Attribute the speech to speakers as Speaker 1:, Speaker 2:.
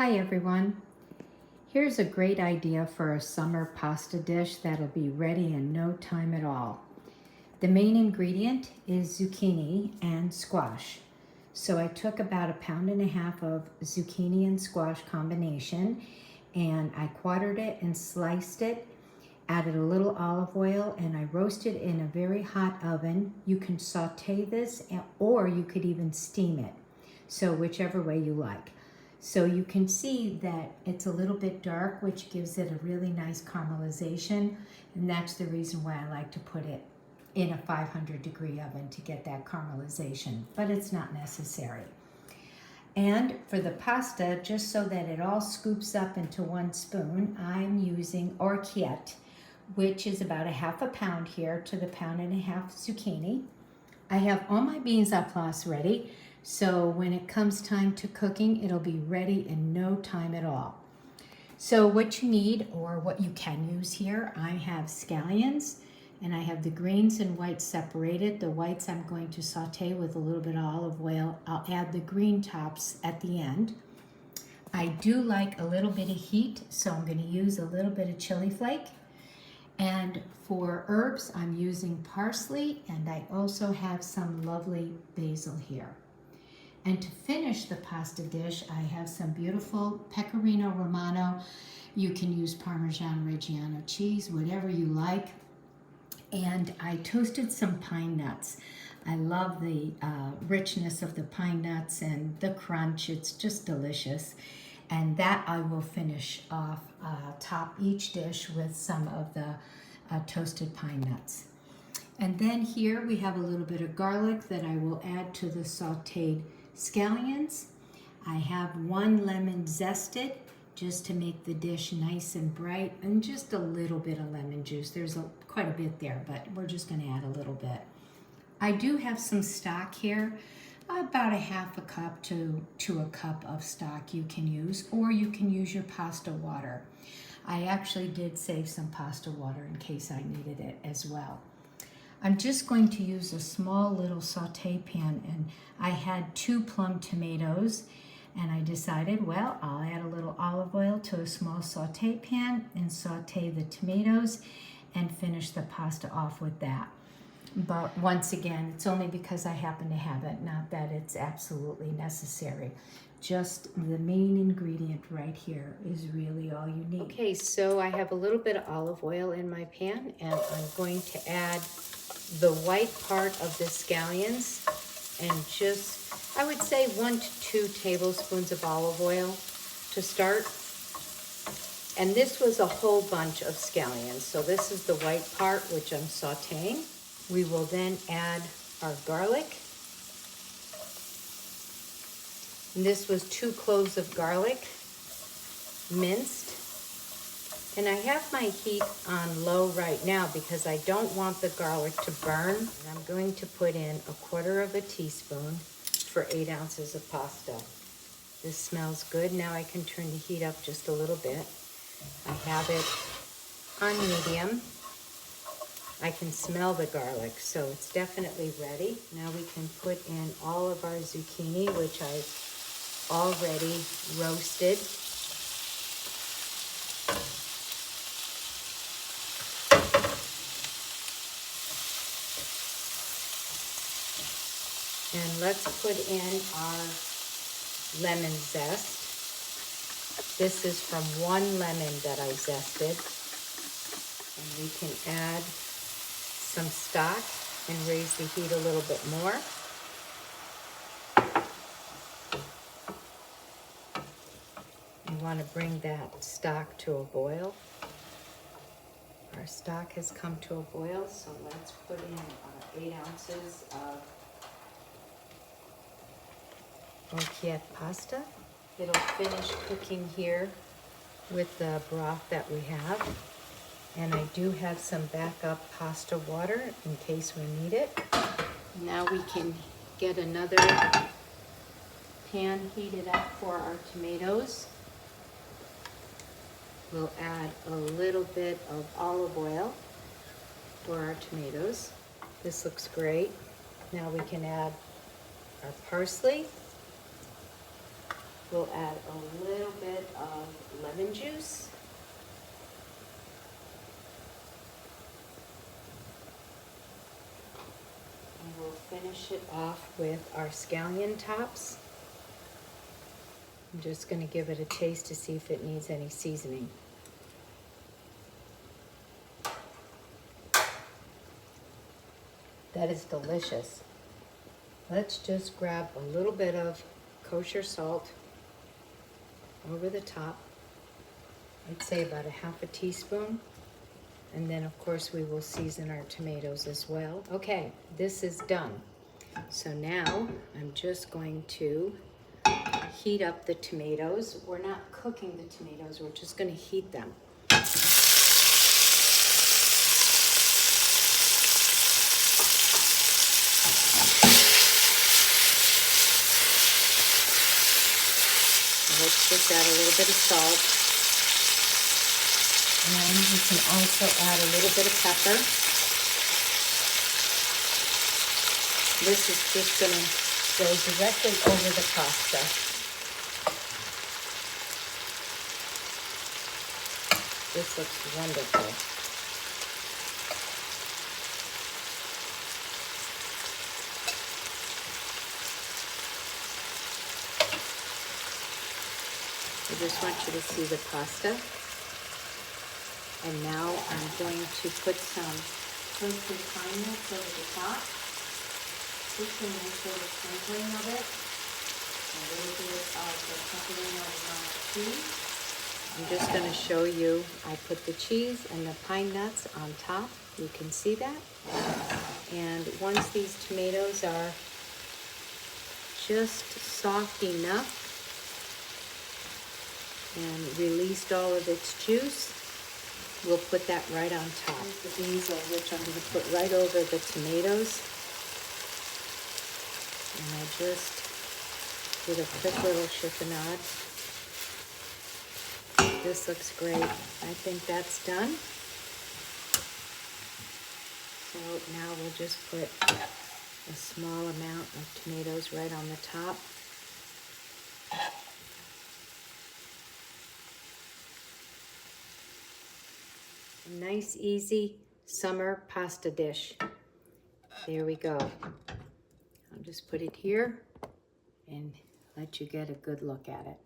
Speaker 1: Hi everyone. Here's a great idea for a summer pasta dish that'll be ready in no time at all. The main ingredient is zucchini and squash. So I took about 1.5 pounds of zucchini and squash combination and I quartered it and sliced it, added a little olive oil, and I roasted in a very hot oven. You can saute this or you could even steam it. So whichever way you like. So you can see that it's a little bit dark, which gives it a really nice caramelization. And that's the reason why I like to put it in a 500-degree oven to get that caramelization, but it's not necessary. And for the pasta, just so that it all scoops up into one spoon, I'm using Orecchiette, which is about 1/2 pound here to the 1.5 pounds zucchini. I have all my beans à place ready. So when it comes time to cooking, it'll be ready in no time at all. So what you need, or what you can use here, I have scallions, and I have the greens and whites separated. The whites I'm going to saute with a little bit of olive oil. I'll add the green tops at the end. I do like a little bit of heat, so I'm going to use a little bit of chili flake. And for herbs, I'm using parsley, and I also have some lovely basil here. And to finish the pasta dish, I have some beautiful pecorino Romano. You can use Parmesan Reggiano cheese, whatever you like. And I toasted some pine nuts. I love the richness of the pine nuts and the crunch. It's just delicious. And that I will finish off, top each dish with some of the toasted pine nuts. And then here we have a little bit of garlic that I will add to the sauteed scallions. I have 1 lemon zested just to make the dish nice and bright, and just a little bit of lemon juice. There's quite a bit there, but we're just going to add a little bit. I do have some stock here, about 1/2 cup to a cup of stock you can use, or you can use your pasta water. I actually did save some pasta water in case I needed it as well. I'm just going to use a small little saute pan, and I had 2 plum tomatoes, and I decided, well, I'll add a little olive oil to a small saute pan and saute the tomatoes and finish the pasta off with that. But once again, it's only because I happen to have it, not that it's absolutely necessary. Just the main ingredient right here is really all you need. Okay, so I have a little bit of olive oil in my pan, and I'm going to add the white part of the scallions, and just, I would say 1 to 2 tablespoons of olive oil to start. And this was a whole bunch of scallions, so this is the white part which I'm sauteing. We will then add our garlic. And this was 2 cloves of garlic, minced. And I have my heat on low right now because I don't want the garlic to burn. And I'm going to put in 1/4 teaspoon for 8 ounces of pasta. This smells good. Now I can turn the heat up just a little bit. I have it on medium. I can smell the garlic, so it's definitely ready. Now we can put in all of our zucchini, which I've already roasted. And let's put in our lemon zest. This is from 1 lemon that I zested. And we can add some stock and raise the heat a little bit more. You want to bring that stock to a boil. Our stock has come to a boil, so let's put in 8 ounces of Orecchiette pasta. It'll finish cooking here with the broth that we have. And I do have some backup pasta water in case we need it. Now we can get another pan heated up for our tomatoes. We'll add a little bit of olive oil for our tomatoes. This looks great. Now we can add our parsley. We'll add a little bit lemon juice. And we'll finish it off with our scallion tops. I'm just going to give it a taste to see if it needs any seasoning. That is delicious. Let's just grab a little bit of kosher salt over the top. I'd say about a half a teaspoon. And then of course we will season our tomatoes as well. Okay, this is done. So now I'm just going to heat up the tomatoes. We're not cooking the tomatoes, we're just going to heat them. Let's just add a little bit of salt. And you can also add a little bit of pepper. This is just going to go directly over the pasta. This looks wonderful. I just want you to see the pasta. And now I'm going to put some toasted pine nuts over the top. Just a nice little sprinkling of it. A little bit of the pecorino Romano cheese. I'm just going to show you, I put the cheese and the pine nuts on top. You can see that. And once these tomatoes are just soft enough and released all of its juice, we'll put that right on top. The basil, which I'm going to put right over the tomatoes. And I just did a quick little chiffonade. This looks great. I think that's done. So now we'll just put a small amount of tomatoes right on the top. A nice, easy summer pasta dish. There we go. I'll just put it here and let you get a good look at it.